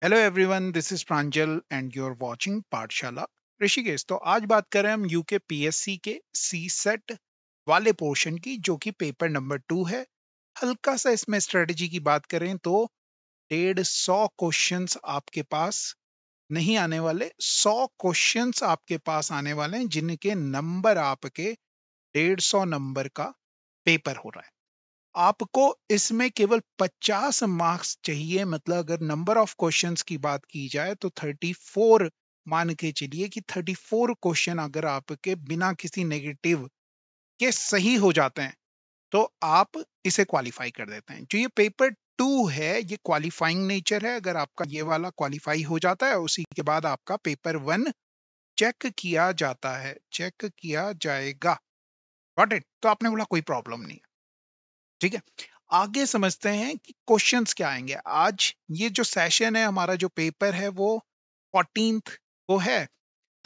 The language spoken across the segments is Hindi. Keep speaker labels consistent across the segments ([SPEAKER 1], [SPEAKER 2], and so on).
[SPEAKER 1] Hello everyone, this is Pranjal and you are watching Pathshala Rishikesh. तो आज बात कर रहे हैं हम यूके पीएससी के सी सेट वाले पोर्शन की, जो कि पेपर नंबर 2 है। हल्का सा इसमें स्ट्रेटजी की बात करें तो 150 क्वेश्चंस आपके पास नहीं आने वाले, 100 क्वेश्चंस आपके पास आने वाले हैं, जिनके नंबर आपके 150 नंबर का पेपर हो रहा है। आपको इसमें केवल 50 मार्क्स चाहिए। मतलब अगर नंबर ऑफ क्वेश्चंस की बात की जाए तो 34 मान के चलिए कि 34 क्वेश्चन अगर आपके बिना किसी नेगेटिव के सही हो जाते हैं तो आप इसे क्वालिफाई कर देते हैं। जो ये पेपर 2 है, ये क्वालिफाइंग नेचर है। अगर आपका ये वाला क्वालिफाई हो जाता है, उसी के बाद आपका पेपर 1 चेक किया जाता है, चेक किया जाएगा। Got it? तो आपने बोला कोई प्रॉब्लम नहीं है, ठीक है। आगे समझते हैं कि क्वेश्चंस क्या आएंगे आज। ये जो सेशन है, हमारा जो पेपर है वो 14th को है।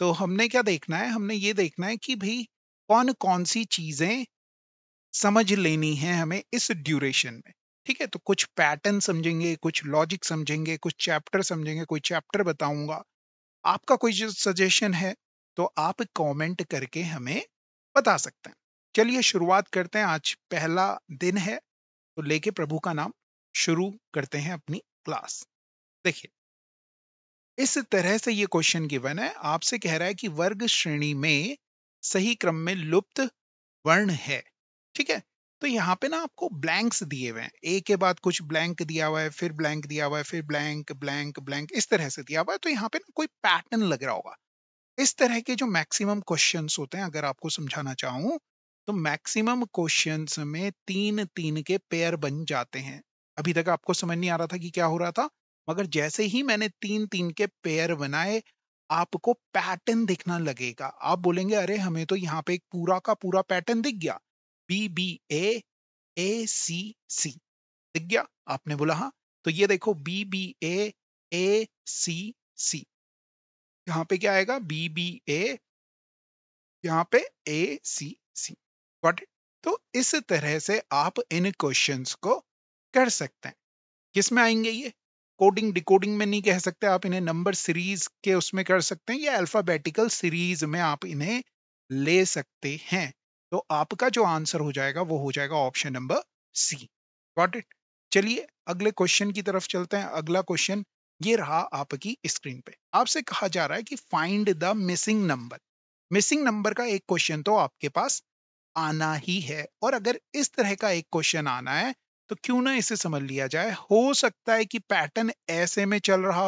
[SPEAKER 1] तो हमने क्या देखना है, हमने ये देखना है कि भाई कौन कौन सी चीजें समझ लेनी है हमें इस ड्यूरेशन में। ठीक है, तो कुछ पैटर्न समझेंगे, कुछ लॉजिक समझेंगे, कुछ चैप्टर समझेंगे, कोई चैप्टर बताऊंगा। आपका कोई जो सजेशन है तो आप कमेंट करके हमें बता सकते हैं। चलिए शुरुआत करते हैं। आज पहला दिन है, तो लेके प्रभु का नाम शुरू करते हैं अपनी क्लास। देखिए, इस तरह से ये क्वेश्चन गिवन है, आपसे कह रहा है कि वर्ग श्रेणी में सही क्रम में लुप्त वर्ण है। ठीक है, तो यहाँ पे ना आपको ब्लैंक्स दिए हुए हैं, ए के बाद कुछ ब्लैंक दिया हुआ है, फिर ब्लैंक दिया हुआ है, फिर ब्लैंक ब्लैंक ब्लैंक, इस तरह से दिया हुआ है। तो यहाँ पे ना कोई पैटर्न लग रहा होगा। इस तरह के जो मैक्सिमम क्वेश्चंस होते हैं, अगर आपको समझाना चाहूं तो मैक्सिमम क्वेश्चंस में 3-3 के पेयर बन जाते हैं। अभी तक आपको समझ नहीं आ रहा था कि क्या हो रहा था, मगर जैसे ही मैंने 3-3 के पेयर बनाए, आपको पैटर्न दिखना लगेगा। आप बोलेंगे अरे हमें तो यहाँ पे एक पूरा का पूरा पैटर्न दिख गया, बी बी ए सी सी दिख गया। आपने बोला हाँ, तो ये देखो बी बी ए सी सी, यहाँ पे क्या आएगा, बी बी ए, यहाँ पे ए सी सी। Got it? तो इस तरह से आप इन क्वेश्चंस को कर सकते हैं। किस में आएंगे ये? कोडिंग डिकोडिंग में नहीं कह सकते, आप इन्हें नंबर सीरीज के उसमें कर सकते हैं, या अल्फाबेटिकल सीरीज में आप इन्हें ले सकते हैं। तो आपका जो आंसर हो जाएगा वो हो जाएगा option number C. Got it? चलिए अगले क्वेश्चन की तरफ चलते हैं। अगला क्वेश्चन ये रहा आपकी स्क्रीन पे। आपसे कहा जा रहा है कि find the missing number. Missing number का एक क्वेश्चन तो आपके पास आना ही है, और अगर इस तरह का एक क्वेश्चन आना है तो क्यों ना इसे समझ लिया जाए। हो सकता है कि पैटर्न ऐसे में चल रहा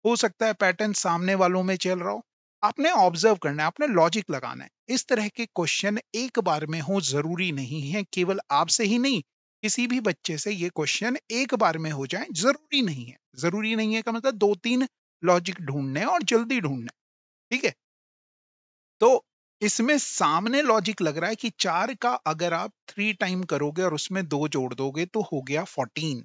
[SPEAKER 1] हो सकता है पैटर्न सामने वालों में चल रहा हो। आपने ऑब्जर्व करना है, आपने लॉजिक लगाना है। इस तरह के क्वेश्चन एक बार में हो जरूरी नहीं है, केवल आपसे ही नहीं, किसी भी बच्चे से ये क्वेश्चन एक बार में हो जाए जरूरी नहीं है। जरूरी नहीं है का मतलब 2-3 लॉजिक ढूंढने और जल्दी ढूंढने। ठीक है, तो इसमें सामने लॉजिक लग रहा है कि 4 का अगर आप 3 टाइम करोगे और उसमें 2 जोड़ दोगे तो हो गया 14।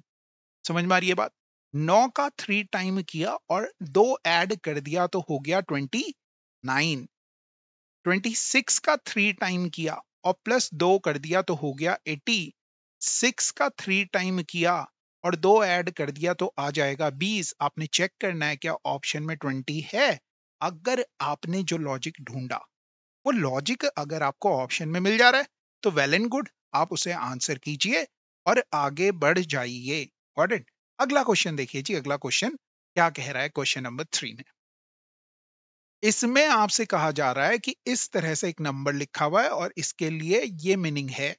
[SPEAKER 1] समझ में आ रही है बात? 9 का 3 टाइम किया और 2 ऐड कर दिया तो हो गया 29। 26 का 3 टाइम किया और प्लस 2 कर दिया तो हो गया 80। 6 का 3 टाइम किया और 2 ऐड कर दिया तो आ जाएगा 20। आपने चेक करना है क्या ऑप्शन में 20 है। अगर आपने जो लॉजिक ढूंढा वो लॉजिक अगर आपको ऑप्शन में मिल जा रहा है तो वेल एंड गुड, आप उसे आंसर कीजिए और आगे बढ़ जाइए। Got it? अगला क्वेश्चन देखिए जी। अगला क्वेश्चन क्या कह रहा है, क्वेश्चन नंबर 3 में इसमें आपसे कहा जा रहा है कि इस तरह से एक नंबर लिखा हुआ है और इसके लिए ये मीनिंग है।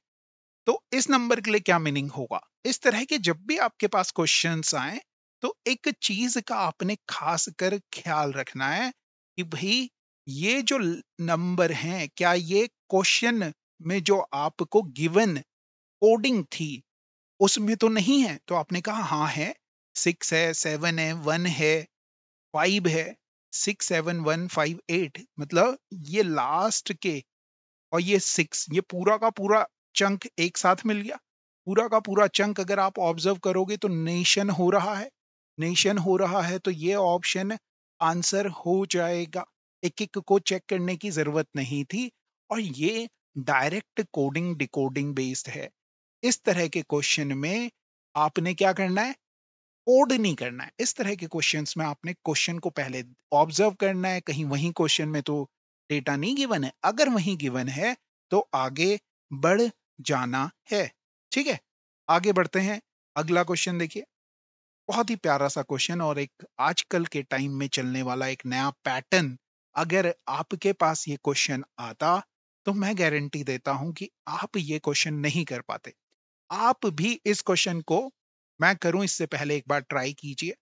[SPEAKER 1] तो इस नंबर के लिए क्या मीनिंग होगा? इस तरह के जब भी आपके पास क्वेश्चंस आए तो एक चीज का आपने खास कर ख्याल रखना है कि भाई ये जो नंबर हैं, क्या ये क्वेश्चन में जो आपको गिवन कोडिंग थी उसमें तो नहीं है। तो आपने कहा हाँ है, 6 है, 7 है, 1 है, 5 है, 6 7 1 5 8, मतलब ये लास्ट के और ये 6, ये पूरा का पूरा चंक एक साथ मिल गया। पूरा का पूरा चंक अगर आप ऑब्जर्व करोगे तो नेशन हो रहा है, नेशन हो रहा है, तो ये ऑप्शन आंसर हो जाएगा। एक एक को चेक करने की जरूरत नहीं थी, और ये डायरेक्ट कोडिंग डिकोडिंग बेस्ड है। इस तरह के क्वेश्चन में आपने क्या करना है, कोड नहीं करना है। इस तरह के क्वेश्चंस में आपने क्वेश्चन को पहले ऑब्जर्व करना है, कहीं वहीं क्वेश्चन में तो डेटा नहीं गिवन है, अगर वहीं गिवन है तो आगे बढ़ जाना है। ठीक है, आगे बढ़ते हैं। अगला क्वेश्चन देखिए, बहुत ही प्यारा सा क्वेश्चन और एक आजकल के टाइम में चलने वाला एक नया पैटर्न। अगर आपके पास ये क्वेश्चन आता तो मैं गारंटी देता हूं कि आप ये क्वेश्चन नहीं कर पाते। आप भी इस क्वेश्चन को, मैं करूं इससे पहले एक बार ट्राई कीजिए।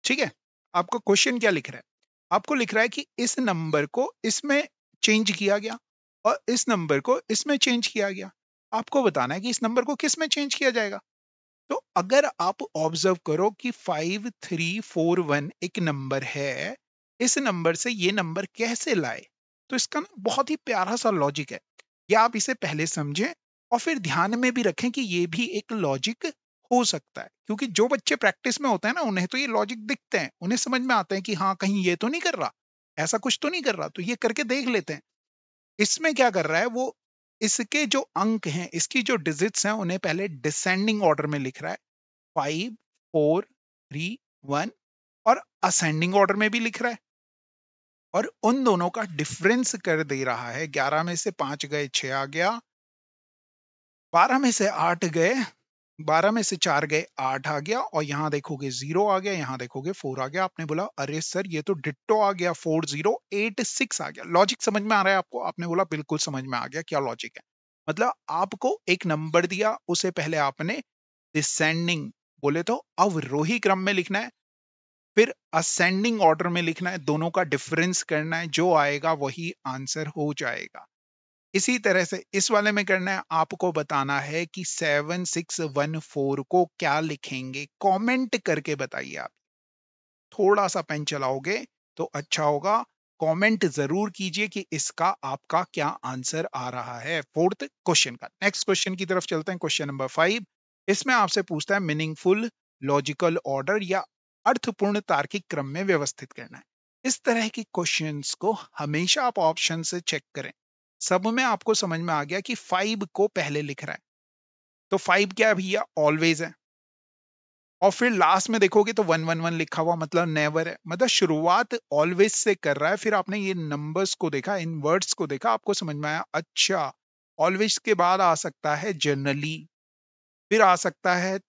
[SPEAKER 1] ठीक है, आपको क्वेश्चन क्या लिख रहा है? आपको लिख रहा है कि इस नंबर को इसमें चेंज किया गया और इस नंबर को इसमें चेंज किया गया। आपको बताना है कि इस नंबर को किस में चेंज किया जाएगा। तो अगर आप ऑब्जर्व करो कि 5341 एक नंबर है, इस नंबर से ये नंबर कैसे लाए, तो इसका ना बहुत ही प्यारा सा लॉजिक है। या आप इसे पहले समझें और फिर ध्यान में भी रखें कि ये भी एक लॉजिक हो सकता है, क्योंकि जो बच्चे प्रैक्टिस में होते हैं ना, उन्हें तो ये लॉजिक दिखते हैं, उन्हें समझ में आता है कि हाँ कहीं ये तो नहीं कर रहा, ऐसा कुछ तो नहीं कर रहा, तो ये करके देख लेते हैं। इसमें क्या कर रहा है वो, इसके जो अंक हैं, इसकी जो डिजिट्स हैं, उन्हें पहले डिसेंडिंग ऑर्डर में लिख रहा है, 5 4 3 1, और असेंडिंग ऑर्डर में भी लिख रहा है, और उन दोनों का डिफरेंस कर दे रहा है। 11 में से 5 गए 6 आ गया, 12 में से 8 गए, 12 में से 4 गए 8 आ गया, और यहां देखोगे 0 आ गया, यहां देखोगे 4 आ गया। आपने बोला अरे सर ये तो डिट्टो आ गया, 4086 आ गया। लॉजिक समझ में आ रहा है आपको? आपने बोला बिल्कुल समझ में आ गया क्या लॉजिक है। मतलब आपको एक नंबर दिया, उसे पहले आपने डिसेंडिंग, बोले तो अवरोही क्रम में लिखना है, फिर असेंडिंग ऑर्डर में लिखना है, दोनों का डिफरेंस करना है, जो आएगा वही आंसर हो जाएगा। इसी तरह से इस वाले में करना है, आपको बताना है कि 7614 को क्या लिखेंगे, कमेंट करके बताइए। आप थोड़ा सा पेन चलाओगे तो अच्छा होगा, कमेंट जरूर कीजिए कि इसका आपका क्या आंसर आ रहा है फोर्थ क्वेश्चन का। नेक्स्ट क्वेश्चन की तरफ चलते हैं, क्वेश्चन नंबर 5। इसमें आपसे पूछता है मीनिंगफुल लॉजिकल ऑर्डर या अर्थपूर्ण तार्किक क्रम में व्यवस्थित करना है। इस तरह के क्वेश्चंस को हमेशा आप ऑप्शन से चेक करें। सब में आपको समझ में आ गया कि 5 को पहले लिख रहा है, तो 5 क्या है भैया, ऑलवेज है। और फिर लास्ट में देखोगे तो 111 लिखा हुआ, मतलब नेवर है, मतलब शुरुआत ऑलवेज से कर रहा है। फिर आपने ये नंबर्स को देखा, इन वर्ड्स को देखा, आपको समझ में आया अच्छा ऑलवेज के बाद आ सकता है जनरली, फिर आ सकता है,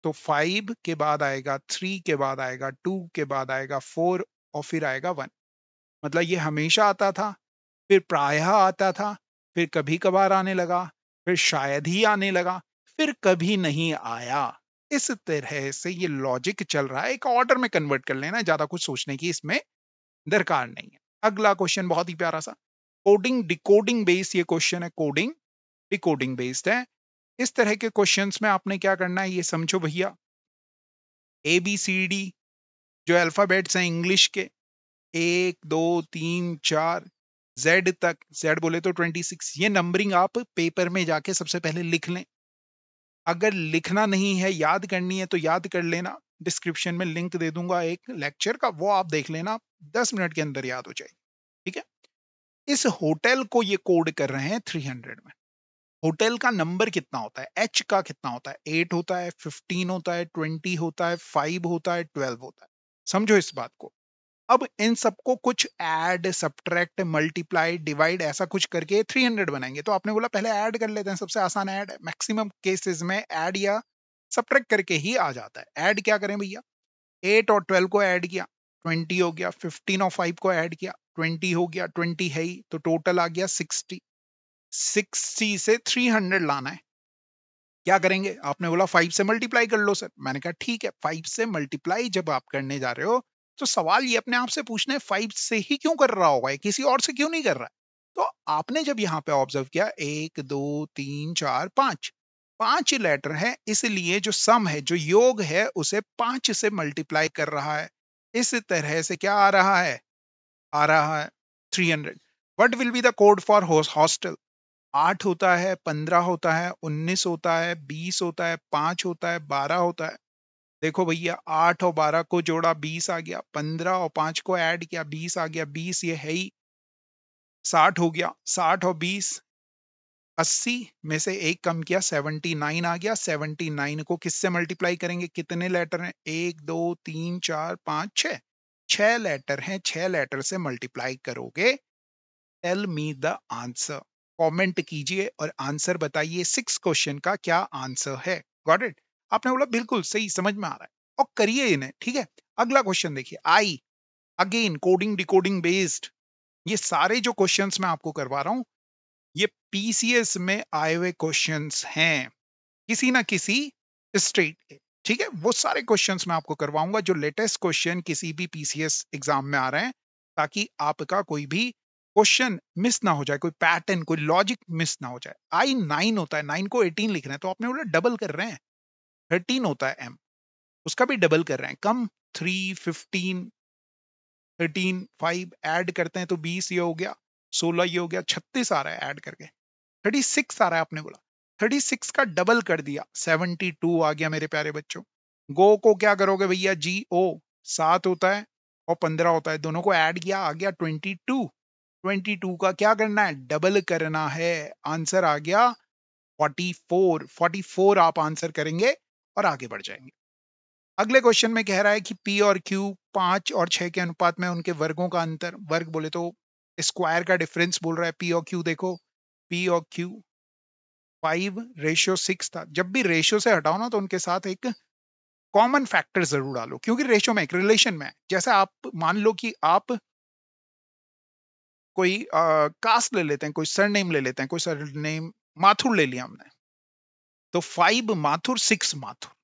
[SPEAKER 1] तो 5 के बाद आएगा 3, के बाद आएगा 2, के बाद आएगा 4, और फिर आएगा 1। मतलब ये हमेशा आता था, फिर प्रायः आता था, फिर कभी कभार आने लगा, फिर शायद ही आने लगा, फिर कभी नहीं आया। इस तरह से ये लॉजिक चल रहा है। एक ऑर्डर में कन्वर्ट कर लेना, ज्यादा कुछ सोचने की इसमें दरकार नहीं है। अगला क्वेश्चन बहुत ही प्यारा सा, कोडिंग डिकोडिंग बेस्ड ये क्वेश्चन है, कोडिंग डिकोडिंग बेस्ड है। इस तरह के क्वेश्चंस में आपने क्या करना है, ये समझो भैया। ABCD जो अल्फाबेट्स हैं इंग्लिश के, 1 2 3 4 जेड तक, जेड बोले तो 26, ये नंबरिंग आप पेपर में जाके सबसे पहले लिख लें। अगर लिखना नहीं है, याद करनी है, तो याद कर लेना, डिस्क्रिप्शन में लिंक दे दूंगा एक लेक्चर का, वो आप देख लेना, 10 मिनट के अंदर याद हो जाएगी। ठीक है, इस होटल को ये कोड कर रहे हैं 300 में। होटल का नंबर कितना होता है, एच का कितना होता है, 8 होता है, 15 होता है, 20 होता है, 5 होता है, 12 होता है। समझो इस बात को। अब इन सबको कुछ ऐड सब्ट्रैक्ट मल्टीप्लाई डिवाइड ऐसा कुछ करके 300 बनाएंगे। तो आपने बोला पहले ऐड कर लेते हैं, सबसे आसान ऐड है। मैक्सिमम केसेस में ऐड या सब्ट्रैक्ट करके ही आ जाता है। ऐड क्या करें भैया, 8 और 12 को ऐड किया 20 हो गया, 15 और 5 को ऐड किया 20 हो गया, 20 है ही, तो टोटल आ गया 60। 60 से 300 लाना है, क्या करेंगे? आपने बोला 5 से मल्टीप्लाई कर लो सर। मैंने कहा ठीक है, 5 से मल्टीप्लाई जब आप करने जा रहे हो तो सवाल ये अपने आप से पूछना है 5 से ही क्यों कर रहा होगा, किसी और से क्यों नहीं कर रहा है। तो आपने जब यहाँ पे ऑब्जर्व किया 1 2 3 4 5, 5 लेटर है, इसलिए जो सम है, जो योग है, उसे 5 से मल्टीप्लाई कर रहा है। इस तरह से क्या आ रहा है, आ रहा है 300। What will be the code for hostel? 8 होता है, 15 होता है, 19 होता है, 20 होता है, 5 होता है, 12 होता है। देखो भैया, 8 और 12 को जोड़ा 20 आ गया, 15 और 5 को ऐड किया 20 आ गया, 20 ये है ही, 60 हो गया, 60 और 20 80 में से एक कम किया 79 आ गया। 79 को किससे मल्टीप्लाई करेंगे? कितने लेटर हैं? 1 2 3 4 5 6, 6 लेटर हैं। 6 लेटर से मल्टीप्लाई करोगे। Tell me the answer. Comment कीजिए और आंसर बताइए। 6 क्वेश्चन का क्या आंसर है? Got it? आपने बोला बिल्कुल सही, समझ में आ रहा है, और करिए इन्हें। ठीक है, अगला क्वेश्चन देखिए। I again coding decoding based, ये सारे जो क्वेश्चंस मैं आपको करवा रहा हूं ये पीसीएस में आए हुए क्वेश्चंस हैं, किसी ना किसी स्टेट के। ठीक है, वो सारे क्वेश्चंस मैं आपको करवाऊंगा जो लेटेस्ट क्वेश्चन किसी भी पीसीएस एग्जाम में आ रहे हैं, ताकि आपका कोई भी क्वेश्चन मिस ना हो जाए, कोई पैटर्न कोई लॉजिक मिस ना हो जाए। आई 9 होता है, 9 को 18 लिख रहे हैं तो आपने बोला डबल कर रहे हैं। 13 होता है एम, उसका भी डबल कर रहे हैं। कम 3 15 13 5 ऐड करते हैं तो 20 ये हो गया, 16 ये हो गया, 36 आ रहा है ऐड करके। 36 आ रहा है, आपने बोला 36 का डबल कर दिया, 72 आ गया मेरे प्यारे बच्चों। गो को क्या करोगे भैया? जी ओ, 7 होता है और 15 होता है, दोनों को ऐड किया, आ गया 22। 22 का क्या करना है? डबल करना है। आंसर आ गया 44। 44 आप आंसर करेंगे और आगे बढ़ जाएंगे। अगले क्वेश्चन में कह रहा है कि पी और क्यू 5 और 6 के अनुपात में उनके वर्गों का अंतर, वर्ग बोले तो स्क्वायर का डिफरेंस बोल रहा है। पी और क्यू देखो, पी और क्यू 5:6 था। जब भी रेशियो से हटाओ ना तो उनके साथ एक कॉमन फैक्टर जरूर डालो, क्योंकि रेशियो में एक रिलेशन में है। जैसे आप मान लो कि आप कोई कास्ट ले लेते हैं, कोई सरनेम ले लेते हैं, कोई सरनेम माथुर ले लिया हमने, तो 5 माथुर 6 माथुर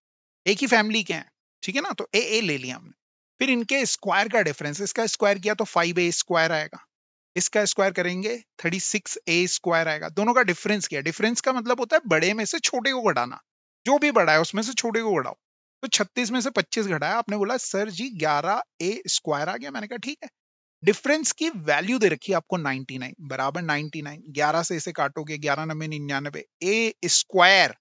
[SPEAKER 1] एक ही फैमिली के हैं। ठीक है ना, तो ए ले लिया हमने। फिर इनके स्क्वायर का डिफरेंस, इसका स्क्वायर किया तो 5a स्क्वायर आएगा, इसका स्क्वायर करेंगे 36a स्क्वायर आएगा। दोनों का डिफरेंस किया, डिफरेंस का मतलब होता है बड़े में से छोटे को घटाना, जो भी बड़ा है उसमें से छोटे को घटाओ। तो 36 में से 25 घटाया, आपने बोला सर जी 11a स्क्वायर आ गया। मैंने कहा ठीक है। डिफरेंस की वैल्यू दे रखी है आपको 99 बराबर 99, 11 से इसे काटोगे 11 9 99, ए स्क्वायर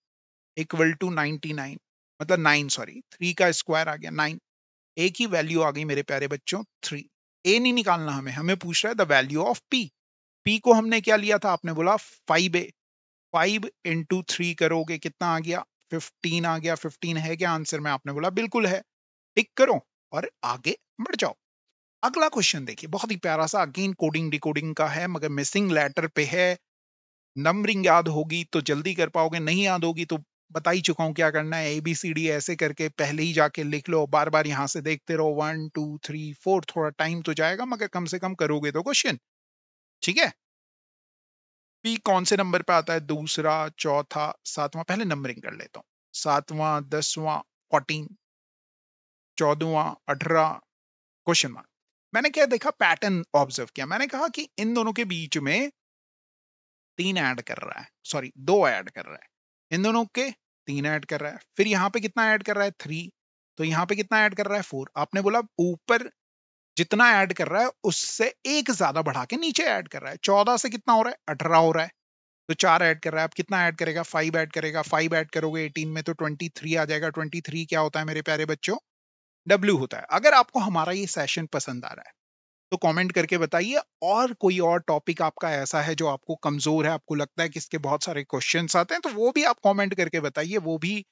[SPEAKER 1] इक्वल टू 99, मतलब 9 सॉरी 3 का स्क्वायर आ गया 9। ए की वैल्यू आ गई मेरे प्यारे बच्चों 3। ए नहीं निकालना हमें, हमें पूछ रहा है the value of P. P को हमने क्या लिया था? आपने बोला 5a। 5 इंटू 3 करोगे कितना आ गया? 15 आ गया। 15 है क्या आंसर में? आपने बोला बिल्कुल है। टिक करो और आगे बढ़ जाओ। अगला क्वेश्चन देखिए, बहुत ही प्यारा सा, अगेन कोडिंग डिकोडिंग का है, मगर मिसिंग लेटर पे है। नंबरिंग याद होगी तो जल्दी कर पाओगे, नहीं याद होगी तो बता ही चुका हूं क्या करना है। ABCD ऐसे करके पहले ही जाके लिख लो, बार बार यहां से देखते रहो। 1 2 3 4, थोड़ा टाइम तो जाएगा मगर कम से कम करोगे तो क्वेश्चन। ठीक है। पी कौन से नंबर पे आता है? दूसरा, चौथा, सातवां। पहले नंबरिंग कर लेता हूँ। सातवां, 10वां, 14, 14वां, 18, क्वेश्चन मार्क। मैंने क्या देखा? पैटर्न ऑब्जर्व किया। मैंने कहा कि इन दोनों के बीच में 3 ऐड कर रहा है, सॉरी 2 ऐड कर रहा है। इन दोनों के 3 ऐड कर रहा है। फिर यहाँ पे कितना ऐड कर रहा है? 3। तो यहाँ पे कितना ऐड कर रहा है? 4। आपने बोला ऊपर जितना ऐड कर रहा है उससे एक ज्यादा बढ़ा के नीचे ऐड कर रहा है। 14 से कितना हो रहा है? 18 हो रहा है। तो 4 ऐड कर रहा है। अब कितना ऐड करेगा? 5 ऐड करेगा। 5 ऐड करोगे 18 में तो 23 आ जाएगा। 23 क्या होता है मेरे प्यारे बच्चों? W होता है। अगर आपको हमारा ये सेशन पसंद आ रहा है तो कमेंट करके बताइए, और कोई और टॉपिक आपका ऐसा है जो आपको कमजोर है, आपको लगता है कि इसके बहुत सारे क्वेश्चंस आते हैं, तो वो भी आप कमेंट करके बताइए। वो भी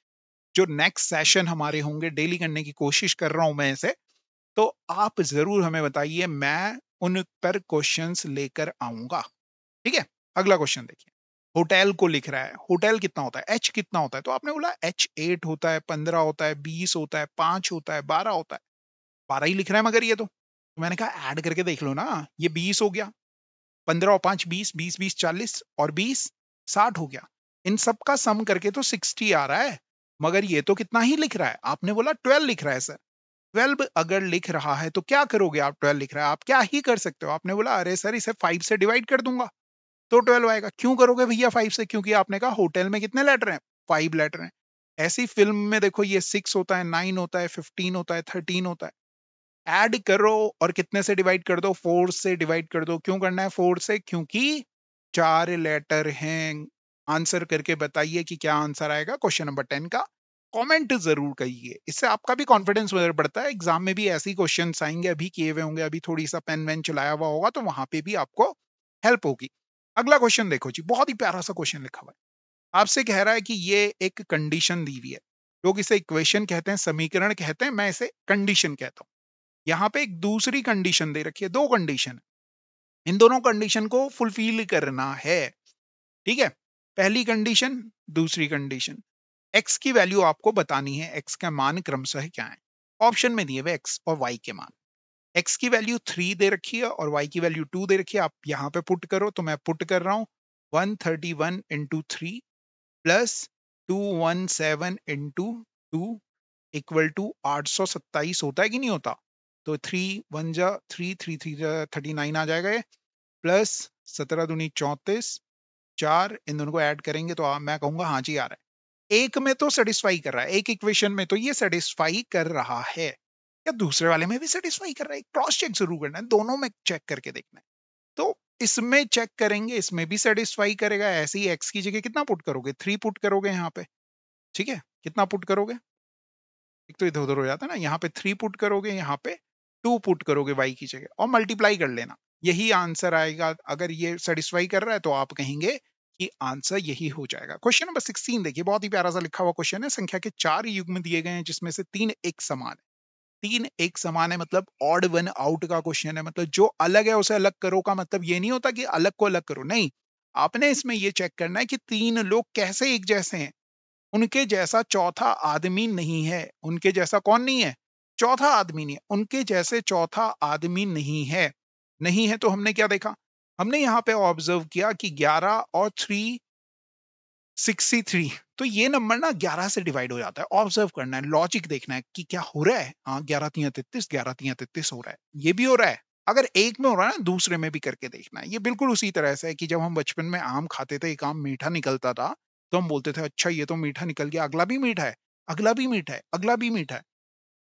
[SPEAKER 1] जो नेक्स्ट सेशन हमारे होंगे डेली करने की कोशिश कर रहा हूं मैं इसे, तो आप जरूर हमें बताइए, मैं उन पर क्वेश्चंस लेकर आऊंगा। ठीक है। अगला क्वेश्चन देखिए। होटल को लिख रहा है, होटल कितना होता है? H कितना होता है? तो आपने बोला H 8 होता है, 15 होता है, 20 होता है, 5 होता है, 12 होता है। 12 ही लिख रहा है मगर ये तो मैंने कहा ऐड करके देख लो ना। ये 20 हो गया, 15 और 5 20, 20 20 40 और 20 60 हो गया। इन सब का सम करके तो 60 आ रहा है, मगर ये तो कितना ही लिख रहा है? आपने बोला 12 लिख रहा है सर। 12 अगर लिख रहा है तो क्या करोगे आप? 12 लिख रहा है, आप क्या ही कर सकते हो। आपने बोला अरे सर इसे 5 से डिवाइड कर दूंगा तो 12 आएगा। क्यों करोगे भैया 5 से? क्योंकि आपने कहा होटल में कितने लेटर हैं? 5 लेटर हैं। ऐसी फिल्म में देखो ये 6 होता है, 9 होता है, 15 होता है, 13 होता है। ऐड करो और कितने से डिवाइड कर दो? 4 से डिवाइड कर दो। क्यों करना है 4 से? क्योंकि 4 लेटर हैं। आंसर करके बताइए कि क्या आंसर आएगा क्वेश्चन नंबर 10 का। कमेंट जरूर करिए, इससे आपका भी कॉन्फिडेंस बढ़ता है। एग्जाम में भी ऐसे ही क्वेश्चन आएंगे, अभी किए हुए होंगे, अभी थोड़ी सा पेन वेन चलाया हुआ होगा तो वहां पे भी आपको हेल्प होगी। अगला क्वेश्चन देखो जी, बहुत ही प्यारा सा क्वेश्चन लिखा हुआ है। आपसे कह रहा है कि ये एक कंडीशन दी हुई है, लोग इसे इक्वेशन कहते हैं, समीकरण कहते हैं, मैं इसे कंडीशन कहता हूं। यहाँ पे एक दूसरी कंडीशन दे रखी है, दो कंडीशन, इन दोनों कंडीशन को फुलफिल करना है। ठीक है, पहली कंडीशन, दूसरी कंडीशन। एक्स की वैल्यू आपको बतानी है, एक्स का मान क्रमशः क्या है। ऑप्शन में दिए हुए एक्स और वाई के मान। एक्स की वैल्यू 3 दे रखी है और वाई की वैल्यू 2 दे रखी है। आप यहाँ पे पुट करो, तो मैं पुट कर रहा हूं 131 into 3 plus 217 into 2 equal to 827 होता है कि नहीं होता। तो 3 1 जा 3 3 3 39 आ जाएगा ये, प्लस 17 दूनी 34, 4 इन दोनों को ऐड करेंगे तो मैं कहूंगा हाँ जी आ रहा है। एक में तो सेटिस्फाई कर रहा है, एक इक्वेशन में तो ये सेटिस्फाई कर रहा है, या दूसरे वाले में भी सेटिस्फाई कर रहा है। क्रॉस चेक जरूर करना है, दोनों में चेक करके देखना है। तो इसमें चेक करेंगे, इसमें भी सेटिस्फाई करेगा। ऐसे ही एक्स की जगह कितना पुट करोगे, 3 पुट करोगे यहाँ पे। ठीक है, कितना पुट करोगे, एक तो इधर उधर हो जाता है ना, यहाँ पे 3 पुट करोगे, यहाँ पे 2 पुट करोगे वाई की जगह, और मल्टीप्लाई कर लेना, यही आंसर आएगा। अगर ये सेटिस्फाई कर रहा है तो आप कहेंगे कि आंसर यही हो जाएगा। क्वेश्चन नंबर 16 देखिए, बहुत ही प्यारा सा लिखा हुआ क्वेश्चन है। संख्या के 4 युग्म दिए गए हैं जिसमें से 3 एक समान है। 3 एक समान है मतलब ऑड वन आउट का क्वेश्चन है, मतलब जो अलग है उसे अलग करो का मतलब ये नहीं होता कि अलग को अलग करो, नहीं। आपने इसमें ये चेक करना है कि 3 लोग कैसे एक जैसे हैं। उनके जैसा चौथा आदमी नहीं है। उनके जैसा कौन नहीं है, चौथा आदमी नहीं है। उनके जैसे चौथा आदमी नहीं है। नहीं है तो हमने क्या देखा, हमने यहाँ पे ऑब्जर्व किया कि 11 और 3 63, तो ये नंबर ना 11 से डिवाइड हो जाता है। ऑब्जर्व करना है, लॉजिक देखना है कि क्या हो रहा है। हाँ 11 3 33, 11 3 33 हो रहा है, ये भी हो रहा है। अगर एक में हो रहा है ना, दूसरे में भी करके देखना है। ये बिल्कुल उसी तरह से है कि जब हम बचपन में आम खाते थे, एक आम मीठा निकलता था, तो हम बोलते थे अच्छा ये तो मीठा निकल गया, अगला भी मीठा है, अगला भी मीठा है, अगला भी मीठा है।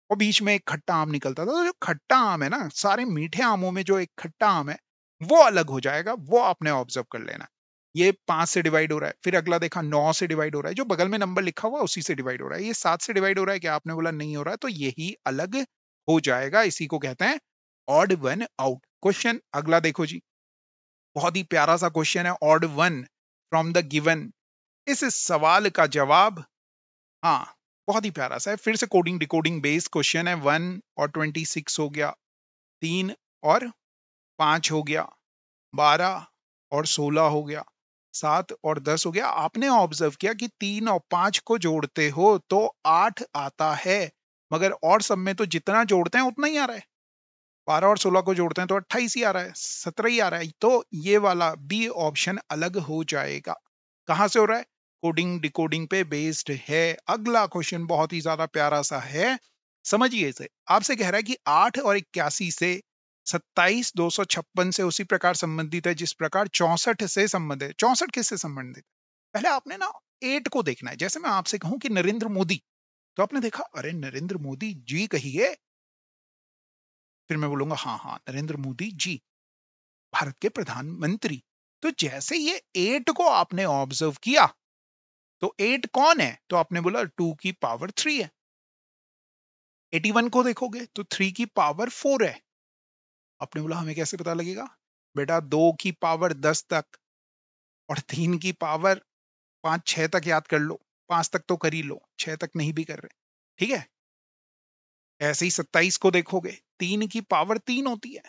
[SPEAKER 1] और बीच में एक खट्टा आम निकलता था। तो जो खट्टा आम है ना, सारे मीठे आमों में जो एक खट्टा आम है वो अलग हो जाएगा, वो आपने ऑब्जर्व कर लेना। ये 5 से डिवाइड हो रहा है, फिर अगला देखा 9 से डिवाइड हो रहा है, जो बगल में नंबर लिखा हुआ उसी से डिवाइड हो रहा है। ये 7 से डिवाइड हो रहा है, क्या आपने बोला नहीं हो रहा है, तो यही अलग हो जाएगा। इसी को कहते हैं ऑड वन आउट। क्वेश्चन अगला देखो जी, बहुत ही प्यारा सा क्वेश्चन है, odd one from the given. इस सवाल का जवाब, हाँ बहुत ही प्यारा सा है, फिर से कोडिंग डिकोडिंग बेस्ड क्वेश्चन है। 1 और 26 हो गया, 3 और 5 हो गया, 12 और 16 हो गया, 7 और 10 हो गया। आपने ऑब्जर्व किया कि 3 और 5 को जोड़ते हो तो 8 आता है, मगर और सब में तो जितना जोड़ते हैं उतना ही आ रहा है। 12 और 16 को जोड़ते हैं तो 28 ही आ रहा है, 17 ही आ रहा है। तो ये वाला बी ऑप्शन अलग हो जाएगा। कहां से हो रहा है, कोडिंग डिकोडिंग पे बेस्ड है। अगला क्वेश्चन बहुत ही ज्यादा प्यारा सा है, समझिए इसे। आपसे कह रहा है कि 8 और 81 से 27 256 से उसी प्रकार संबंधित है जिस प्रकार 64 से संबंधित है। 64 किससे संबंधित है, पहले आपने ना 8 को देखना है। जैसे मैं आपसे कहूं कि नरेंद्र मोदी, तो आपने देखा अरे नरेंद्र मोदी जी कहिए, फिर मैं बोलूंगा हाँ हाँ नरेंद्र मोदी जी भारत के प्रधानमंत्री। तो जैसे ये 8 को आपने ऑब्जर्व किया, तो 8 कौन है, तो आपने बोला 2 की पावर 3 है। 81 को देखोगे तो 3 की पावर 4 है। आपने बोला हमें कैसे पता लगेगा, बेटा 2 की पावर 10 तक और 3 की पावर 5 6 तक याद कर लो। 5 तक तो कर ही लो, 6 तक नहीं भी कर रहे, ठीक है। ऐसे ही 27 को देखोगे, 3 की पावर 3 होती है,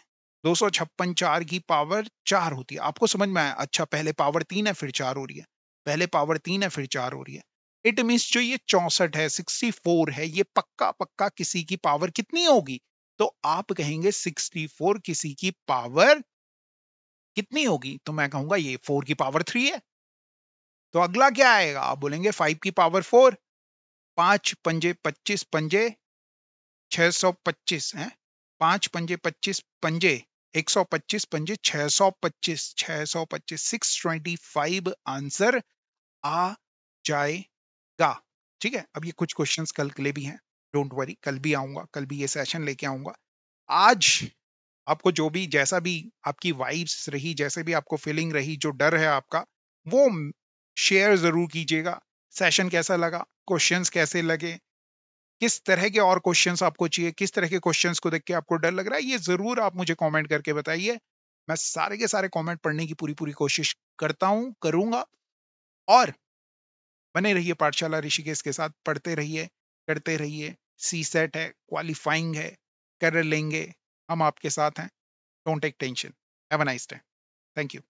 [SPEAKER 1] 256 4 की पावर 4 होती है। आपको समझ में आया, अच्छा पहले पावर 3 है फिर 4 हो रही है, पहले पावर 3 है फिर 4 हो रही है। इट मीन्स जो ये 64 है 64 है, ये पक्का पक्का किसी की पावर कितनी होगी, तो आप कहेंगे 64 किसी की पावर कितनी होगी, तो मैं कहूंगा ये 4 की पावर 3 है। तो अगला क्या आएगा, आप बोलेंगे 5 की पावर 4, 5 पंजे 25 पंजे 625 है, 5 पंजे 25 पंजे 125 पंजे 625, 625 625 आंसर आ जाएगा। ठीक है, अब ये कुछ क्वेश्चंस कल के लिए भी हैं, डोंट वरी, कल भी आऊंगा, कल भी ये सेशन लेके आऊंगा। आज आपको जो भी जैसा भी आपकी वाइब्स रही, जैसे भी आपको फीलिंग रही, जो डर है आपका, वो शेयर जरूर कीजिएगा। सेशन कैसा लगा, क्वेश्चंस कैसे लगे, किस तरह के और क्वेश्चंस आपको चाहिए, किस तरह के क्वेश्चंस को देख के आपको डर लग रहा है, ये जरूर आप मुझे कमेंट करके बताइए। मैं सारे के सारे कमेंट पढ़ने की पूरी कोशिश करता हूँ, करूँगा। और बने रहिए पाठशाला ऋषिकेश के साथ, पढ़ते रहिए, करते रहिए। सीसेट है, क्वालिफाइंग है, कर लेंगे, हम आपके साथ हैं। Don't take tension. Have a nice day. Thank you.